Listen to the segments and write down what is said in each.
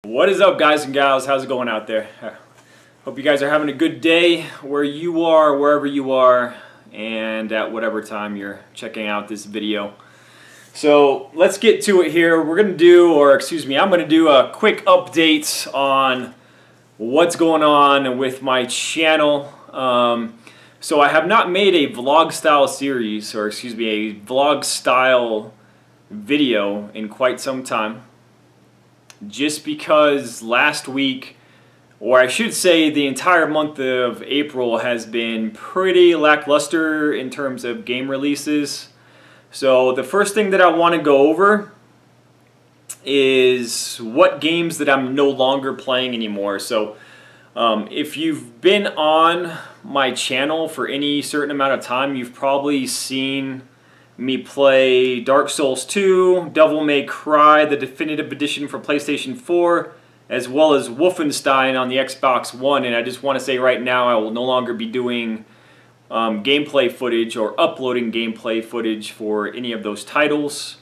What is up, guys and gals? How's it going out there? Hope you guys are having a good day where you are, wherever you are, and at whatever time you're checking out this video. So let's get to it here. We're going to do, or excuse me, I'm going to do a quick update on what's going on with my channel. So I have not made a vlog style series, or excuse me, a vlog style video in quite some time. Just because last week, or I should say the entire month of April, has been pretty lackluster in terms of game releases. So the first thing that I want to go over is what games that I'm no longer playing anymore. So if you've been on my channel for any certain amount of time, you've probably seen me play Dark Souls 2, Devil May Cry, the Definitive Edition for PlayStation 4, as well as Wolfenstein on the Xbox One. And I just want to say right now I will no longer be doing gameplay footage or uploading gameplay footage for any of those titles.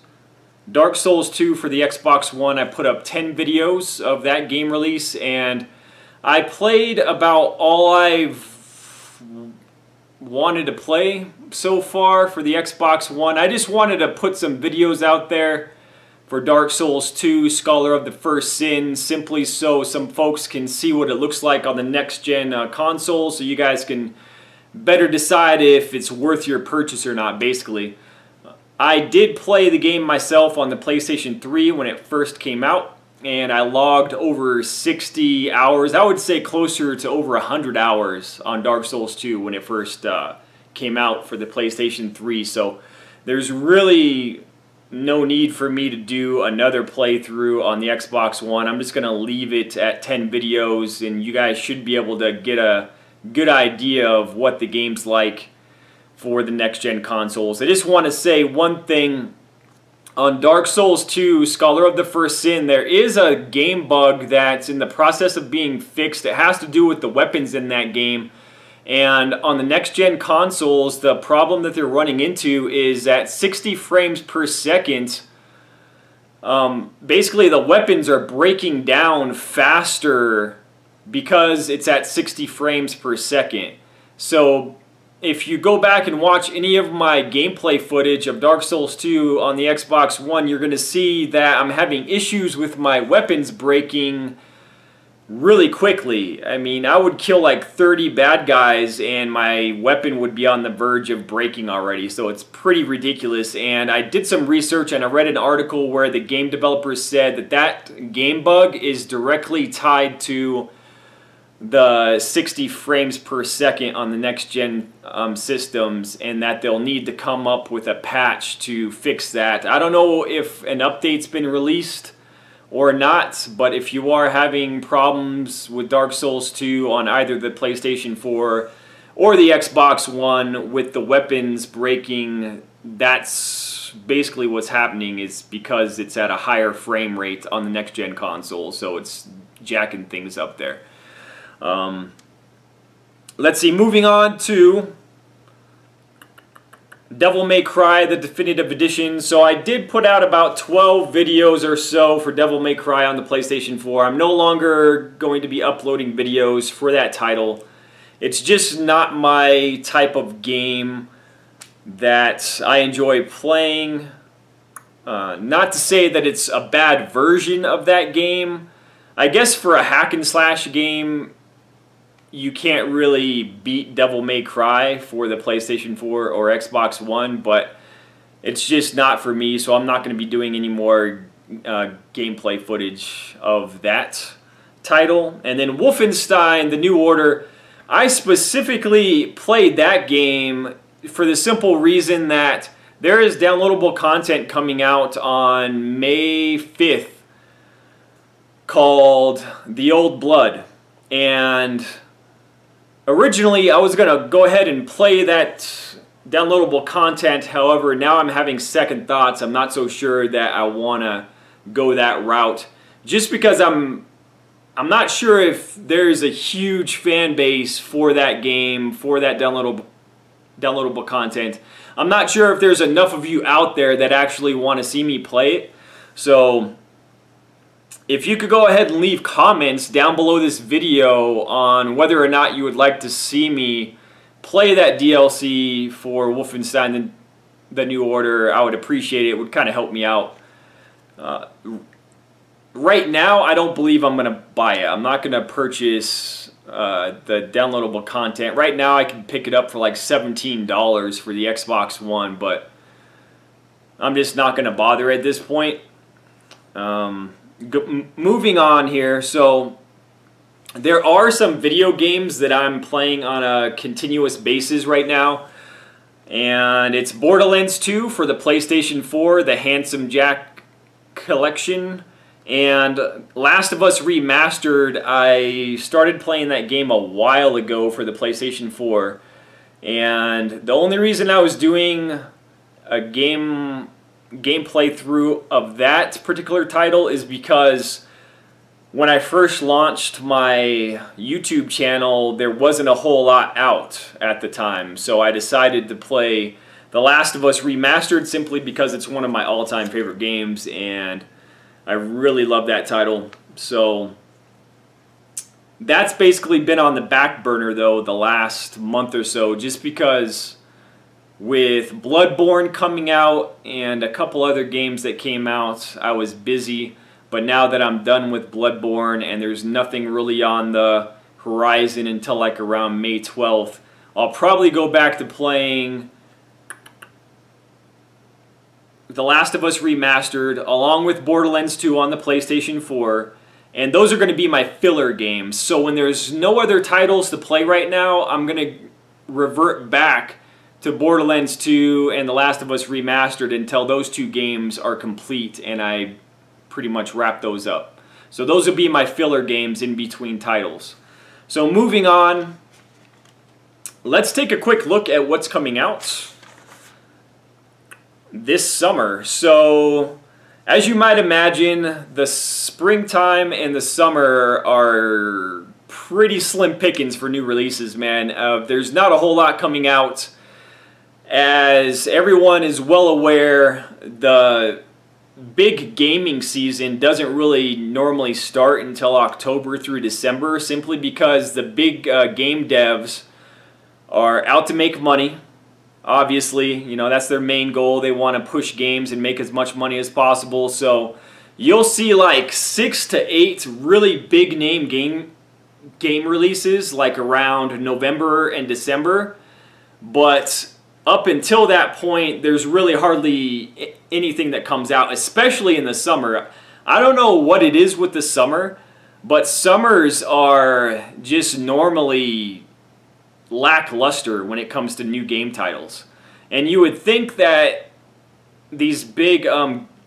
Dark Souls 2 for the Xbox One, I put up 10 videos of that game release, and I played about all I've wanted to play so far for the Xbox One. I just wanted to put some videos out there for Dark Souls 2, Scholar of the First Sin, simply so some folks can see what it looks like on the next gen console, so you guys can better decide if it's worth your purchase or not, basically. I did play the game myself on the PlayStation 3 when it first came out, and I logged over 60 hours. I would say closer to over 100 hours on Dark Souls 2 when it first came out for the PlayStation 3. So there's really no need for me to do another playthrough on the Xbox One. I'm just going to leave it at 10 videos, and you guys should be able to get a good idea of what the game's like for the next-gen consoles. I just want to say one thing. On Dark Souls 2, Scholar of the First Sin, there is a game bug that's in the process of being fixed. It has to do with the weapons in that game. And on the next-gen consoles, the problem that they're running into is at 60 frames per second, basically the weapons are breaking down faster because it's at 60 frames per second. So if you go back and watch any of my gameplay footage of Dark Souls 2 on the Xbox One, you're going to see that I'm having issues with my weapons breaking really quickly. I mean, I would kill like 30 bad guys and my weapon would be on the verge of breaking already. So it's pretty ridiculous. And I did some research and I read an article where the game developers said that that game bug is directly tied to the 60 frames per second on the next gen systems, and that they'll need to come up with a patch to fix that. I don't know if an update's been released or not, but if you are having problems with Dark Souls 2 on either the PlayStation 4 or the Xbox One with the weapons breaking, that's basically what's happening, is because it's at a higher frame rate on the next gen console, so it's jacking things up there. Let's see, moving on to Devil May Cry, the Definitive Edition. So I did put out about 12 videos or so for Devil May Cry on the PlayStation 4. I'm no longer going to be uploading videos for that title. It's just not my type of game that I enjoy playing. Not to say that it's a bad version of that game. I guess for a hack and slash game, you can't really beat Devil May Cry for the PlayStation 4 or Xbox One, but it's just not for me, so I'm not going to be doing any more gameplay footage of that title. And then Wolfenstein, The New Order, I specifically played that game for the simple reason that there is downloadable content coming out on May 5th called The Old Blood, and originally I was going to go ahead and play that downloadable content. However, now I'm having second thoughts. I'm not so sure that I want to go that route, just because I'm not sure if there's a huge fan base for that game, for that downloadable content. I'm not sure if there's enough of you out there that actually want to see me play it. So if you could go ahead and leave comments down below this video on whether or not you would like to see me play that DLC for Wolfenstein the New Order, I would appreciate it. It would kind of help me out. Right now, I don't believe I'm going to buy it. I'm not going to purchase the downloadable content. Right now, I can pick it up for like $17 for the Xbox One, but I'm just not going to bother at this point. Moving on here, so there are some video games that I'm playing on a continuous basis right now, and it's Borderlands 2 for the PlayStation 4, the Handsome Jack Collection, and Last of Us Remastered. I started playing that game a while ago for the PlayStation 4, and the only reason I was doing a gameplay through of that particular title is because when I first launched my YouTube channel, there wasn't a whole lot out at the time, so I decided to play The Last of Us Remastered simply because it's one of my all-time favorite games, and I really love that title. So that's basically been on the back burner though the last month or so, just because with Bloodborne coming out and a couple other games that came out, I was busy. But now that I'm done with Bloodborne and there's nothing really on the horizon until like around May 12th, I'll probably go back to playing The Last of Us Remastered along with Borderlands 2 on the PlayStation 4. And those are going to be my filler games. So when there's no other titles to play right now, I'm going to revert back to Borderlands 2 and The Last of Us Remastered until those two games are complete and I pretty much wrap those up. So those will be my filler games in between titles. So moving on, let's take a quick look at what's coming out this summer. So as you might imagine, the springtime and the summer are pretty slim pickings for new releases, man. There's not a whole lot coming out. As everyone is well aware, the big gaming season doesn't really normally start until October through December, simply because the big game devs are out to make money. Obviously, you know, that's their main goal. They want to push games and make as much money as possible. So you'll see like 6 to 8 really big name game releases like around November and December. But up until that point, there's really hardly anything that comes out, especially in the summer. I don't know what it is with the summer, but summers are just normally lackluster when it comes to new game titles. And you would think that these big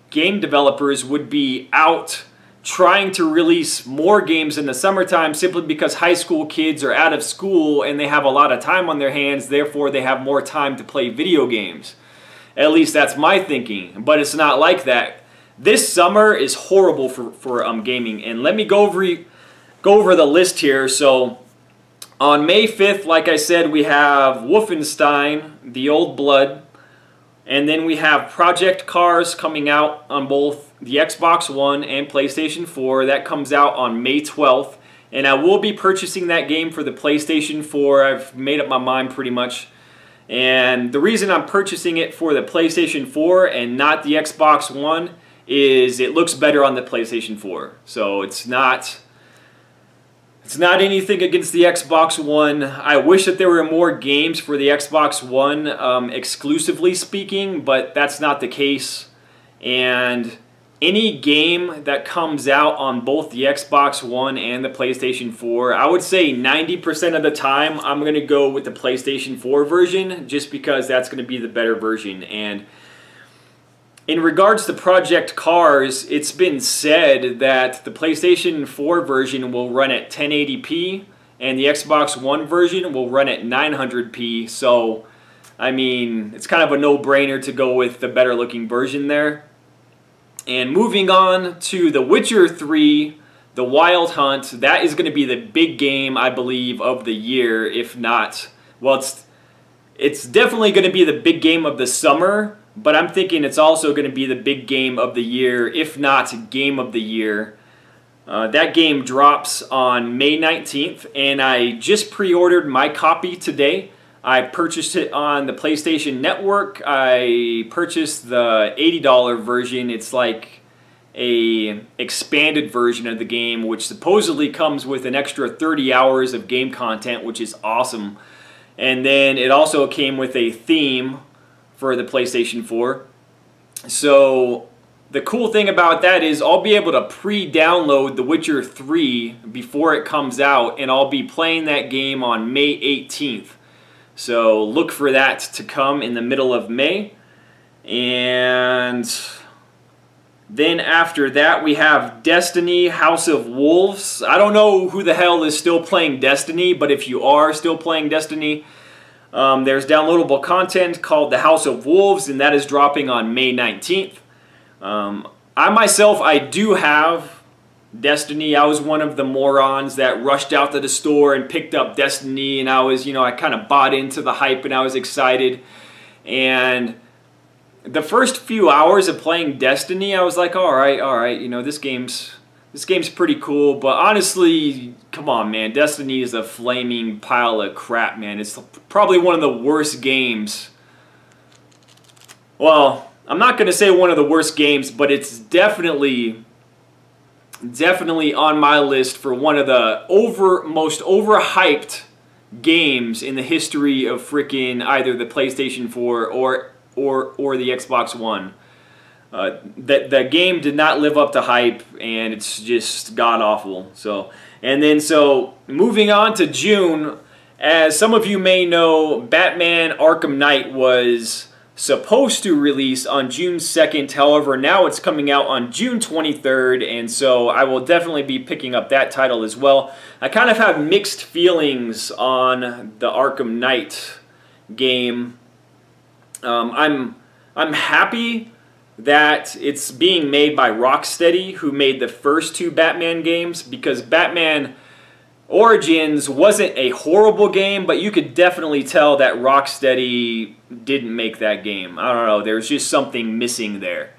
game developers would be out trying to release more games in the summertime simply because high school kids are out of school and they have a lot of time on their hands, therefore they have more time to play video games. At least that's my thinking, but it's not like that. This summer is horrible for gaming, and let me go over the list here. So on May 5th, like I said, we have Wolfenstein, The Old Blood, and then we have Project Cars coming out on both the Xbox One and PlayStation 4. That comes out on May 12th, and I will be purchasing that game for the PlayStation 4. I've made up my mind pretty much, and the reason I'm purchasing it for the PlayStation 4 and not the Xbox One is it looks better on the PlayStation 4. So it's not anything against the Xbox One. I wish that there were more games for the Xbox One, exclusively speaking, but that's not the case. And any game that comes out on both the Xbox One and the PlayStation 4, I would say 90% of the time I'm going to go with the PlayStation 4 version just because that's going to be the better version. And in regards to Project Cars, it's been said that the PlayStation 4 version will run at 1080p and the Xbox One version will run at 900p. So, I mean, it's kind of a no-brainer to go with the better looking version there. And moving on to The Witcher 3, The Wild Hunt, that is going to be the big game, I believe, of the year, if not, well, it's definitely going to be the big game of the summer, but I'm thinking it's also going to be the big game of the year, if not game of the year. That game drops on May 19th, and I just pre-ordered my copy today. I purchased it on the PlayStation Network. I purchased the $80 version. It's like a expanded version of the game, which supposedly comes with an extra 30 hours of game content, which is awesome. And then it also came with a theme for the PlayStation 4. So the cool thing about that is I'll be able to pre-download The Witcher 3 before it comes out, and I'll be playing that game on May 18th. So look for that to come in the middle of May. And then after that we have Destiny House of Wolves. I don't know who the hell is still playing Destiny, but if you are still playing Destiny, there's downloadable content called the House of Wolves, and that is dropping on May 19th. I do have Destiny. I was one of the morons that rushed out to the store and picked up Destiny, and I was, I kind of bought into the hype and I was excited. And the first few hours of playing Destiny, I was like, all right, this game's pretty cool, but honestly, come on, man, Destiny is a flaming pile of crap, man. It's probably one of the worst games. Well, I'm not going to say one of the worst games, but it's definitely on my list for one of the most overhyped games in the history of frickin' either the PlayStation 4 or the Xbox One. The game did not live up to hype, and it's just god-awful. So moving on to June, as some of you may know, Batman Arkham Knight was supposed to release on June 2nd. However, now it's coming out on June 23rd, and so I will definitely be picking up that title as well. I kind of have mixed feelings on the Arkham Knight game. I'm happy that it's being made by Rocksteady, who made the first two Batman games, because Batman Origins wasn't a horrible game, but you could definitely tell that Rocksteady didn't make that game. I don't know, there's just something missing there.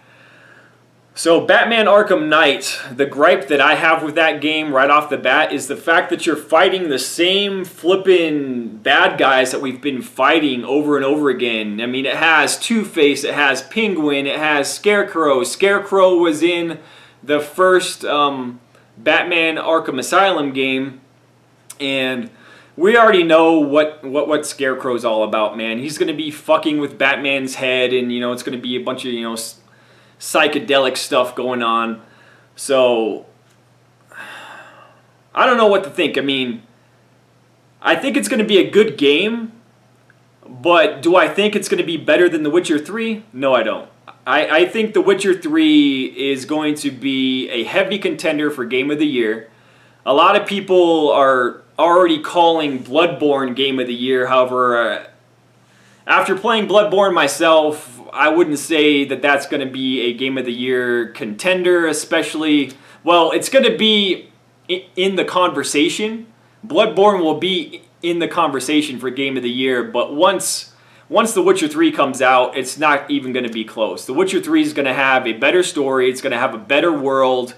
So Batman Arkham Knight, the gripe that I have with that game right off the bat is the fact that you're fighting the same flippin' bad guys that we've been fighting over and over again. I mean, it has Two-Face, it has Penguin, it has Scarecrow. Scarecrow was in the first Batman Arkham Asylum game, and we already know what Scarecrow's all about, man. He's going to be fucking with Batman's head, and, it's going to be a bunch of, psychedelic stuff going on. So I don't know what to think. I mean, I think it's going to be a good game, but do I think it's going to be better than The Witcher 3? No, I don't. I think The Witcher 3 is going to be a heavy contender for Game of the Year. A lot of people are already calling Bloodborne Game of the Year. However, after playing Bloodborne myself, I wouldn't say that that's going to be a Game of the Year contender, especially, well, it's going to be in the conversation. Bloodborne will be in the conversation for Game of the Year, but once The Witcher 3 comes out, it's not even going to be close. The Witcher 3 is going to have a better story, it's going to have a better world,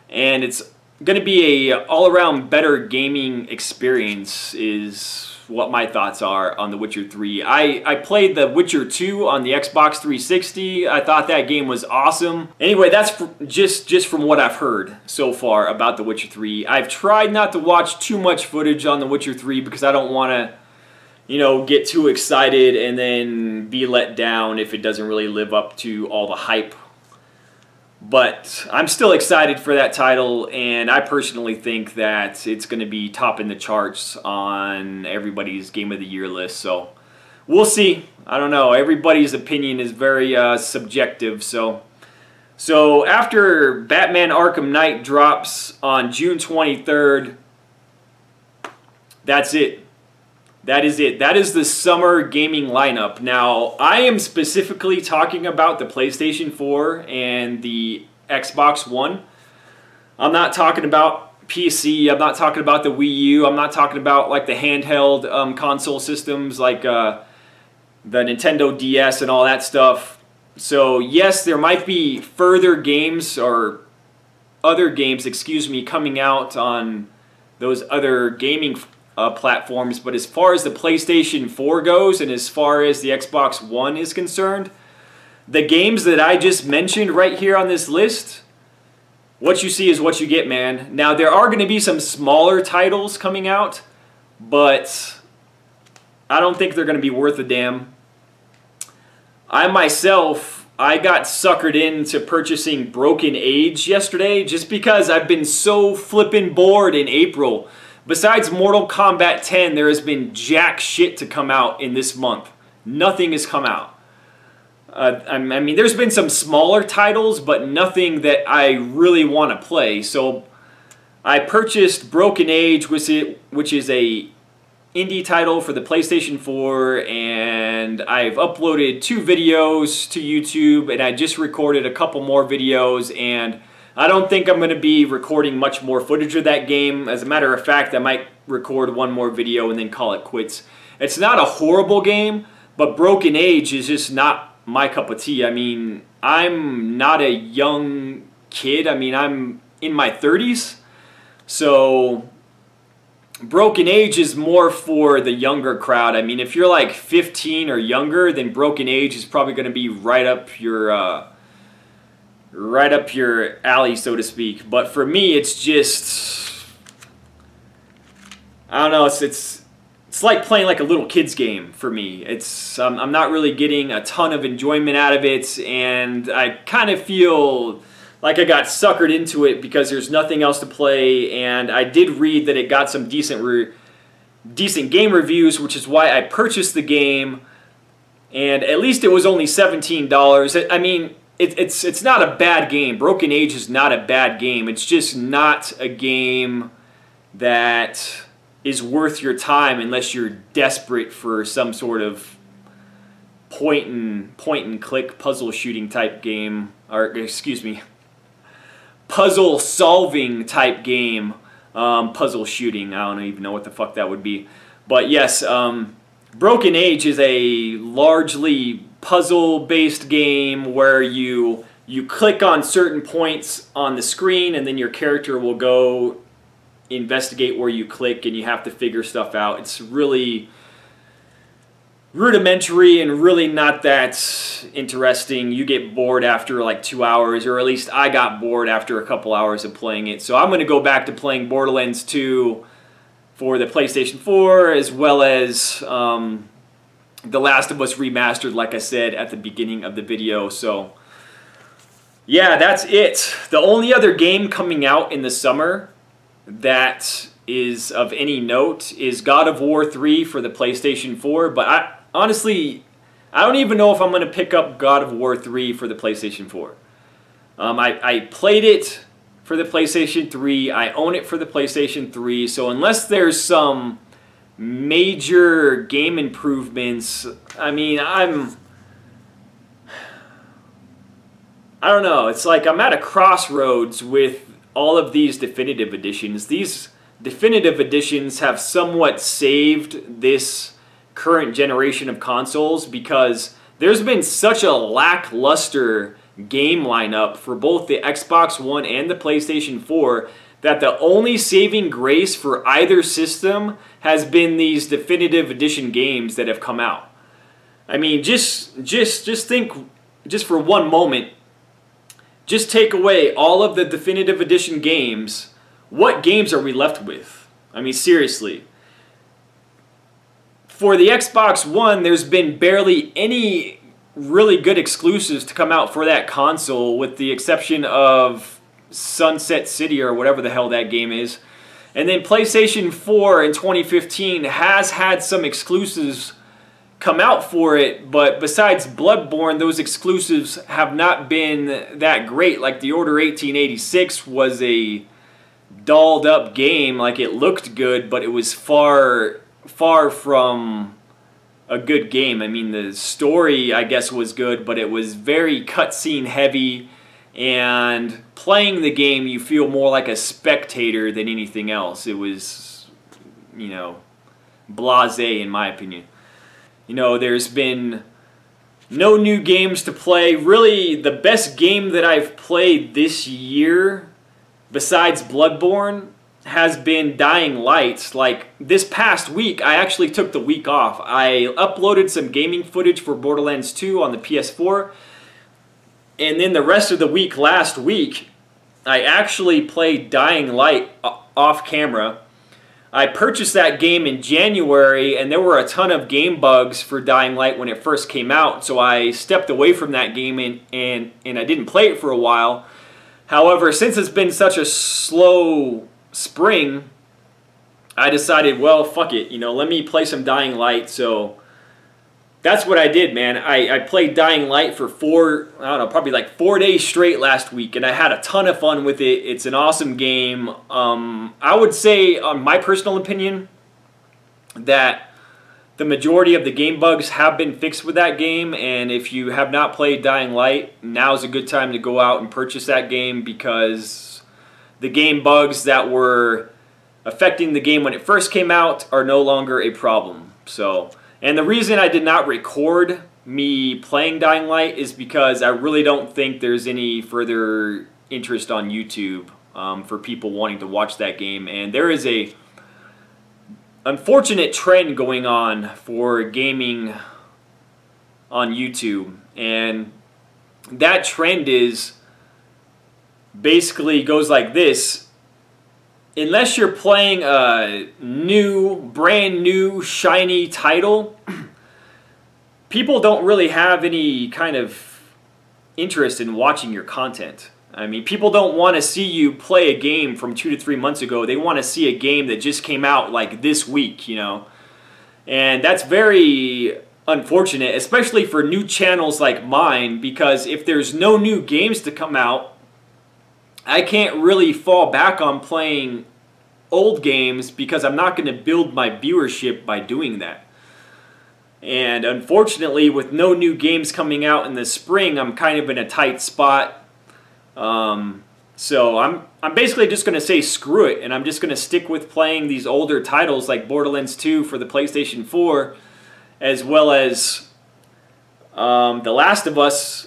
and it's going to be a all-around better gaming experience is what my thoughts are on The Witcher 3. I played The Witcher 2 on the Xbox 360. I thought that game was awesome. Anyway, that's just from what I've heard so far about The Witcher 3. I've tried not to watch too much footage on The Witcher 3 because I don't want to, get too excited and then be let down if it doesn't really live up to all the hype. But I'm still excited for that title, and I personally think that it's going to be topping the charts on everybody's Game of the Year list. So we'll see. I don't know. Everybody's opinion is very subjective. So after Batman Arkham Knight drops on June 23rd, that's it. That is it. That is the summer gaming lineup. Now, I am specifically talking about the PlayStation 4 and the Xbox One. I'm not talking about PC. I'm not talking about the Wii U. I'm not talking about like the handheld console systems like the Nintendo DS and all that stuff. So yes, there might be further games or other games, excuse me, coming out on those other gaming platforms, but as far as the PlayStation 4 goes and as far as the Xbox One is concerned, the games that I just mentioned right here on this list, what you see is what you get, man. Now, there are going to be some smaller titles coming out, but I don't think they're going to be worth a damn. I got suckered into purchasing Broken Age yesterday just because I've been so flippin' bored in April. Besides Mortal Kombat 10, there has been jack shit to come out in this month. Nothing has come out. I mean, there's been some smaller titles, but nothing that I really want to play. So I purchased Broken Age, which is a indie title for the PlayStation 4, and I've uploaded 2 videos to YouTube, and I just recorded a couple more videos, and I don't think I'm going to be recording much more footage of that game. As a matter of fact, I might record one more video and then call it quits. It's not a horrible game, but Broken Age is just not my cup of tea. I mean, I'm not a young kid. I mean, I'm in my 30s, so Broken Age is more for the younger crowd. I mean, if you're like 15 or younger, then Broken Age is probably going to be right up your alley, so to speak. But for me, it's just, I don't know. It's like playing like a little kid's game for me. I'm not really getting a ton of enjoyment out of it, and I kind of feel like I got suckered into it because there's nothing else to play, and I did read that it got some decent game reviews, which is why I purchased the game, and at least it was only $17. I mean, it's not a bad game. Broken Age is not a bad game. It's just not a game that is worth your time unless you're desperate for some sort of point and click puzzle shooting type game, or excuse me, puzzle solving type game. Puzzle shooting, I don't even know what the fuck that would be. But yes, Broken Age is a largely puzzle based game where you click on certain points on the screen, and then your character will go investigate where you click, and you have to figure stuff out. It's really rudimentary and really not that interesting. You get bored after like 2 hours, or at least I got bored after a couple hours of playing it. So I'm going to go back to playing Borderlands 2 for the PlayStation 4, as well as The Last of Us Remastered, like I said at the beginning of the video. So yeah, that's it. The only other game coming out in the summer that is of any note is God of War 3 for the PlayStation 4, but honestly, I don't even know if I'm going to pick up God of War 3 for the PlayStation 4. I played it for the PlayStation 3, I own it for the PlayStation 3, so unless there's some major game improvements, I mean, I don't know, it's like I'm at a crossroads with all of these definitive editions. These definitive editions have somewhat saved this current generation of consoles because there's been such a lackluster game lineup for both the Xbox One and the PlayStation 4 that the only saving grace for either system has been these definitive edition games that have come out. I mean, just think, just for one moment, just take away all of the definitive edition games, what games are we left with? I mean, seriously. For the Xbox One, there's been barely any really good exclusives to come out for that console, with the exception of Sunset City or whatever the hell that game is. And then PlayStation 4 in 2015 has had some exclusives come out for it, but besides Bloodborne, those exclusives have not been that great. Like the Order 1886 was a dolled up game. Like, it looked good, but it was far from a good game. I mean, the story, I guess, was good, but it was very cutscene heavy, and playing the game, you feel more like a spectator than anything else. It was, you know, blasé in my opinion. You know, there's been no new games to play. Really, the best game that I've played this year besides Bloodborne, has been Dying Light. Like, this past week, I actually took the week off. I uploaded some gaming footage for Borderlands 2 on the PS4, and then the rest of the week, last week, I actually played Dying Light off camera. I purchased that game in January, and there were a ton of game bugs for Dying Light when it first came out, so I stepped away from that game and I didn't play it for a while. However, since it's been such a slow spring, I decided, well, fuck it, let me play some Dying Light. So that's what I did, man. I played Dying Light for probably like 4 days straight last week, and I had a ton of fun with it. It's an awesome game. I would say, on my personal opinion, that the majority of the game bugs have been fixed with that game, and if you have not played Dying Light, now's a good time to go out and purchase that game, because the game bugs that were affecting the game when it first came out are no longer a problem. So, and the reason I did not record me playing Dying Light is because I really don't think there's any further interest on YouTube for people wanting to watch that game. And there is a unfortunate trend going on for gaming on YouTube. And that trend is basically goes like this: unless you're playing a brand new, shiny title, people don't really have any kind of interest in watching your content. I mean, people don't want to see you play a game from 2 to 3 months ago. They want to see a game that just came out like this week, And that's very unfortunate, especially for new channels like mine, because if there's no new games to come out, I can't really fall back on playing old games, because I'm not going to build my viewership by doing that. And unfortunately, with no new games coming out in the spring, I'm kind of in a tight spot. So I'm basically just going to say screw it, and I'm just going to stick with playing these older titles like Borderlands 2 for the PlayStation 4, as well as The Last of Us,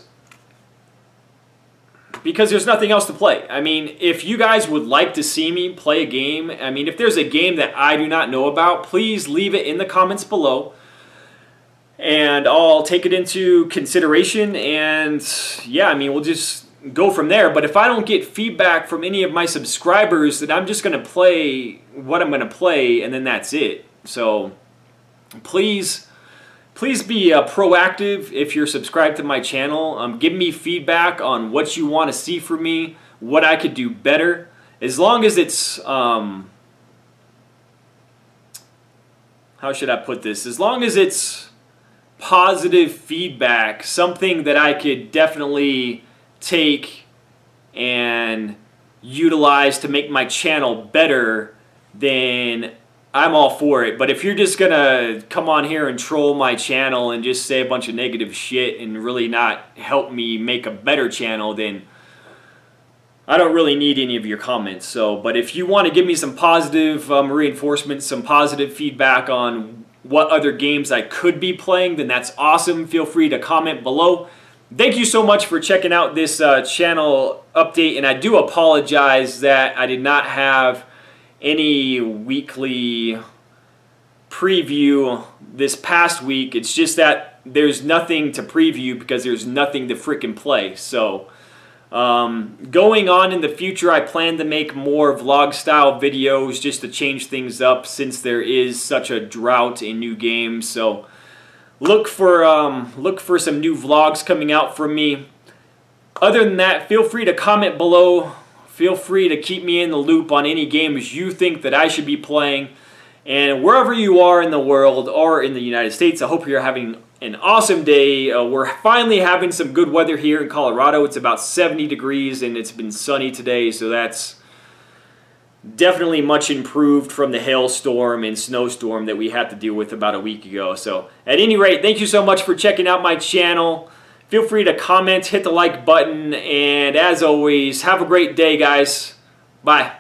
because there's nothing else to play. I mean, if you guys would like to see me play a game, I mean, if there's a game that I do not know about, please leave it in the comments below, and I'll take it into consideration, and yeah, I mean, we'll just go from there. But if I don't get feedback from any of my subscribers, then I'm just going to play what I'm going to play, and then that's it. So please be proactive if you're subscribed to my channel. Give me feedback on what you want to see from me, what I could do better. As long as it's, how should I put this? As long as it's positive feedback, something that I could definitely take and utilize to make my channel better, then I'm all for it. But if you're just gonna come on here and troll my channel and just say a bunch of negative shit and really not help me make a better channel, then I don't really need any of your comments. So, but if you want to give me some positive reinforcement, some positive feedback on what other games I could be playing, then that's awesome. Feel free to comment below. Thank you so much for checking out this channel update, and I do apologize that I did not have any weekly preview this past week. It's just that there's nothing to preview because there's nothing to frickin' play. So going on in the future, I plan to make more vlog style videos just to change things up, since there is such a drought in new games. So look for some new vlogs coming out from me. Other than that, feel free to comment below. Feel free to keep me in the loop on any games you think that I should be playing. And wherever you are in the world or in the United States, I hope you're having an awesome day. We're finally having some good weather here in Colorado. It's about 70 degrees and it's been sunny today, so that's definitely much improved from the hailstorm and snowstorm that we had to deal with about a week ago. So at any rate, thank you so much for checking out my channel. Feel free to comment, hit the like button, and as always, have a great day, guys. Bye.